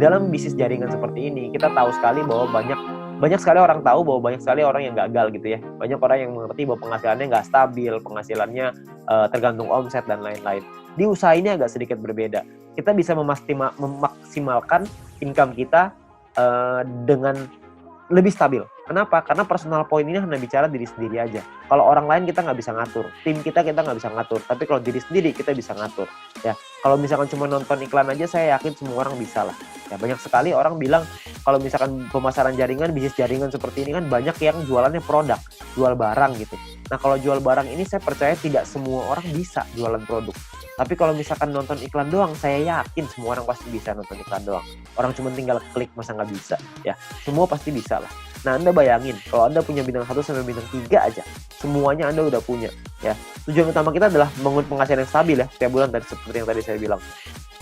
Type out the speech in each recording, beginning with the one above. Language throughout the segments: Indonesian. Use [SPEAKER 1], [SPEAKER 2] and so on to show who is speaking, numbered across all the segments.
[SPEAKER 1] dalam bisnis jaringan seperti ini, kita tahu sekali bahwa banyak sekali orang tahu bahwa banyak sekali orang yang gagal gitu ya. Banyak orang yang mengerti bahwa penghasilannya nggak stabil, penghasilannya tergantung omset dan lain-lain. Di usaha ini agak sedikit berbeda. Kita bisa memaksimalkan income kita dengan lebih stabil. Kenapa? Karena personal point ini hanya bicara diri sendiri aja. Kalau orang lain kita nggak bisa ngatur, tim kita nggak bisa ngatur. Tapi kalau diri sendiri kita bisa ngatur. Ya, kalau misalkan cuma nonton iklan aja, saya yakin semua orang bisa lah. Ya, banyak sekali orang bilang kalau misalkan pemasaran jaringan, bisnis jaringan seperti ini kan banyak yang jualannya produk, jual barang gitu. Nah, kalau jual barang ini saya percaya tidak semua orang bisa jualan produk. Tapi kalau misalkan nonton iklan doang, saya yakin semua orang pasti bisa nonton iklan doang. Orang cuma tinggal klik, masa nggak bisa? Ya, semua pasti bisa lah. Nah, Anda bayangin, kalau Anda punya bintang 1 sampai bintang 3 aja, semuanya Anda udah punya. Ya, tujuan utama kita adalah bangun penghasilan yang stabil ya, setiap bulan tadi seperti yang tadi saya bilang.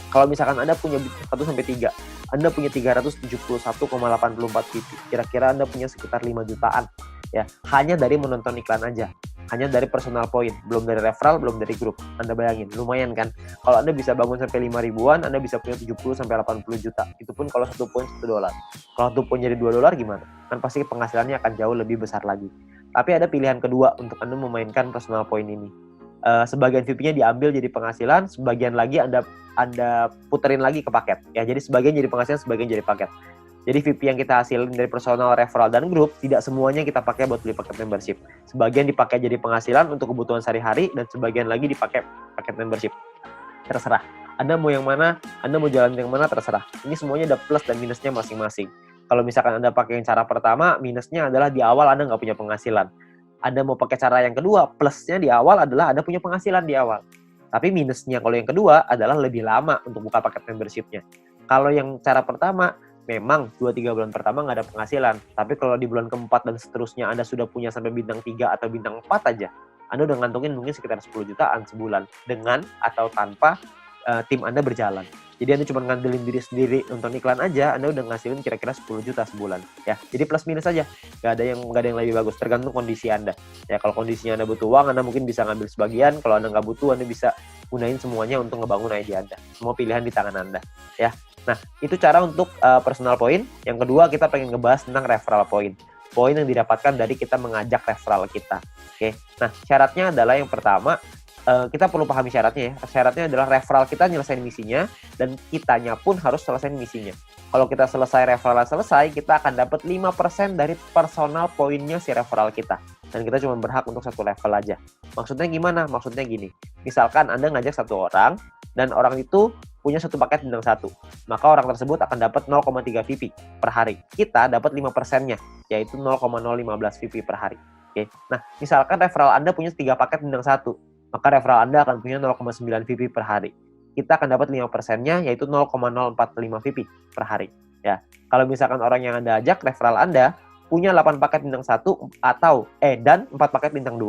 [SPEAKER 1] Kalau misalkan Anda punya 1 sampai 3, Anda punya 371,84 PP. Kira-kira Anda punya sekitar 5 jutaan. Ya, hanya dari menonton iklan aja. Hanya dari personal point, belum dari referral, belum dari grup. Anda bayangin, lumayan kan? Kalau Anda bisa bangun sampai 5 ribuan, Anda bisa punya 70 sampai 80 juta. Itu pun kalau 1 poin $1. Kalau 1 poin jadi $2 gimana? Kan pasti penghasilannya akan jauh lebih besar lagi. Tapi ada pilihan kedua untuk Anda memainkan personal point ini. Sebagian VP-nya diambil jadi penghasilan, sebagian lagi Anda puterin lagi ke paket. Ya, jadi sebagian jadi penghasilan, sebagian jadi paket. Jadi VP yang kita hasilin dari personal, referral, dan grup, tidak semuanya kita pakai buat beli paket membership. Sebagian dipakai jadi penghasilan untuk kebutuhan sehari-hari, dan sebagian lagi dipakai paket membership. Terserah. Anda mau yang mana, Anda mau jalan yang mana, terserah. Ini semuanya ada plus dan minusnya masing-masing. Kalau misalkan Anda pakai yang cara pertama, minusnya adalah di awal Anda nggak punya penghasilan. Anda mau pakai cara yang kedua, plusnya di awal adalah Anda punya penghasilan di awal. Tapi minusnya kalau yang kedua adalah lebih lama untuk buka paket membershipnya. Kalau yang cara pertama, memang 2-3 bulan pertama nggak ada penghasilan. Tapi kalau di bulan keempat dan seterusnya Anda sudah punya sampai bintang 3 atau bintang 4 aja, Anda udah ngantongin mungkin sekitar 10 jutaan sebulan. Dengan atau tanpa tim Anda berjalan. Jadi Anda cuma ngandelin diri sendiri, nonton iklan aja, Anda udah ngasilin kira-kira 10 juta sebulan. Ya, jadi plus minus aja. Nggak ada yang lebih bagus, tergantung kondisi Anda. Ya, kalau kondisinya Anda butuh uang, Anda mungkin bisa ngambil sebagian. Kalau Anda nggak butuh, Anda bisa gunain semuanya untuk ngebangun ide Anda. Semua pilihan di tangan Anda. Ya. Nah, itu cara untuk personal point. Yang kedua, kita pengen ngebahas tentang referral point. Poin yang didapatkan dari kita mengajak referral kita. Oke. Nah, syaratnya adalah yang pertama, kita perlu pahami syaratnya ya. Syaratnya adalah referral kita nyelesain misinya, dan kitanya pun harus selesai misinya. Kalau kita selesai referral selesai, kita akan dapat 5% dari personal poinnya si referral kita. Dan kita cuma berhak untuk 1 level aja. Maksudnya gimana? Maksudnya gini. Misalkan Anda ngajak 1 orang, dan orang itu punya 1 paket bintang 1. Maka orang tersebut akan dapat 0,3 VP per hari. Kita dapat 5%-nya, yaitu 0,015 VP per hari. Oke. Nah, misalkan referral Anda punya 3 paket bintang 1. Maka referral Anda akan punya 0,9 VP per hari. Kita akan dapat 5%-nya, yaitu 0,045 VP per hari. Ya, kalau misalkan orang yang Anda ajak, referral Anda punya 8 paket bintang 1 dan 4 paket bintang 2,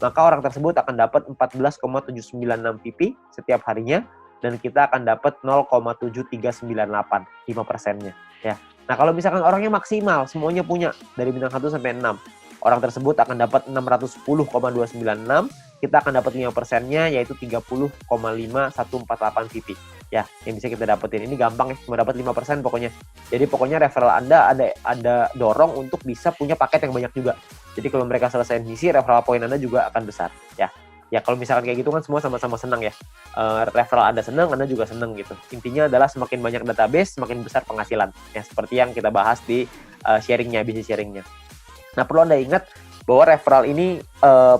[SPEAKER 1] maka orang tersebut akan dapat 14,796 VP setiap harinya, dan kita akan dapat 0,7398, 5%-nya. Ya. Nah, kalau misalkan orangnya maksimal, semuanya punya dari bintang 1 sampai 6, orang tersebut akan dapat 610,296, kita akan dapat 5%-nya, yaitu 30,5148 VP. Ya, yang bisa kita dapetin. Ini gampang ya, cuma dapat 5% pokoknya. Jadi pokoknya referral Anda ada dorong untuk bisa punya paket yang banyak juga. Jadi kalau mereka selesai misi, referral point Anda juga akan besar. Ya kalau misalkan kayak gitu kan semua sama-sama senang ya. Referral Anda senang, Anda juga senang gitu. Intinya adalah semakin banyak database, semakin besar penghasilan. Ya, seperti yang kita bahas di bisnis sharingnya. Nah, perlu Anda ingat bahwa referral ini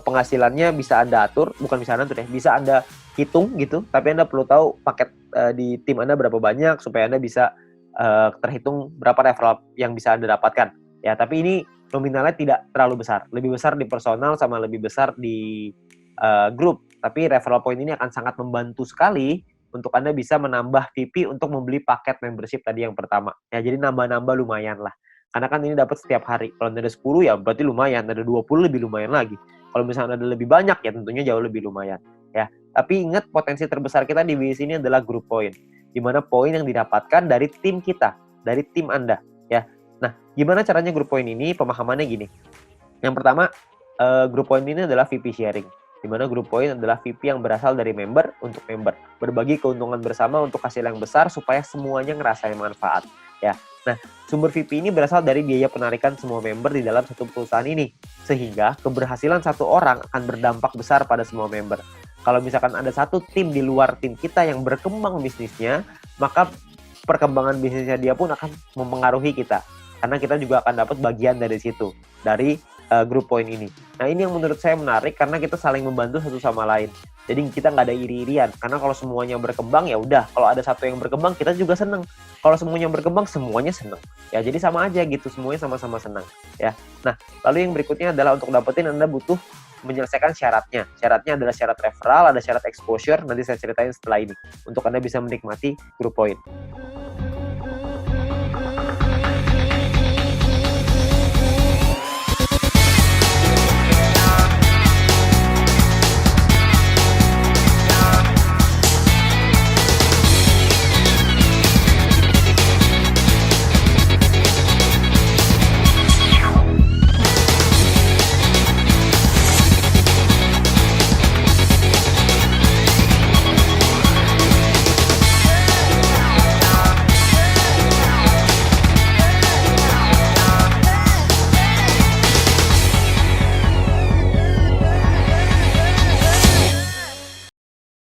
[SPEAKER 1] penghasilannya bisa Anda atur, bukan bisa Anda atur ya, bisa Anda hitung gitu, tapi Anda perlu tahu paket di tim Anda berapa banyak supaya Anda bisa terhitung berapa referral yang bisa Anda dapatkan. Ya, tapi ini nominalnya tidak terlalu besar. Lebih besar di personal sama lebih besar di grup. Tapi referral point ini akan sangat membantu sekali untuk Anda bisa menambah VP untuk membeli paket membership tadi yang pertama. Ya, jadi nambah-nambah lumayan lah. Karena kan ini dapat setiap hari. Kalau ada 10 ya berarti lumayan, ada 20 lebih lumayan lagi. Kalau misalnya ada lebih banyak ya tentunya jauh lebih lumayan. Ya, tapi ingat potensi terbesar kita di bisnis ini adalah group point. Di mana poin yang didapatkan dari tim kita, dari tim Anda. Ya, nah gimana caranya group point ini? Pemahamannya gini. Yang pertama, group point ini adalah VP sharing. di mana grup poin adalah VP yang berasal dari member untuk member, berbagi keuntungan bersama untuk hasil yang besar supaya semuanya ngerasain manfaat ya. Nah, sumber VP ini berasal dari biaya penarikan semua member di dalam satu perusahaan ini, sehingga keberhasilan satu orang akan berdampak besar pada semua member. Kalau misalkan ada satu tim di luar tim kita yang berkembang bisnisnya, maka perkembangan bisnisnya dia pun akan mempengaruhi kita. Karena kita juga akan dapat bagian dari situ, dari grup poin ini. Nah, ini yang menurut saya menarik karena kita saling membantu satu sama lain. Jadi kita nggak ada iri-irian. Karena kalau semuanya berkembang ya udah. Kalau ada satu yang berkembang kita juga seneng. Kalau semuanya berkembang semuanya seneng. Ya jadi sama aja gitu. Semuanya sama-sama senang. Ya. Nah, lalu yang berikutnya adalah untuk dapetin Anda butuh menyelesaikan syaratnya. Syaratnya adalah syarat referral, ada syarat exposure. Nanti saya ceritain setelah ini. Untuk Anda bisa menikmati grup poin.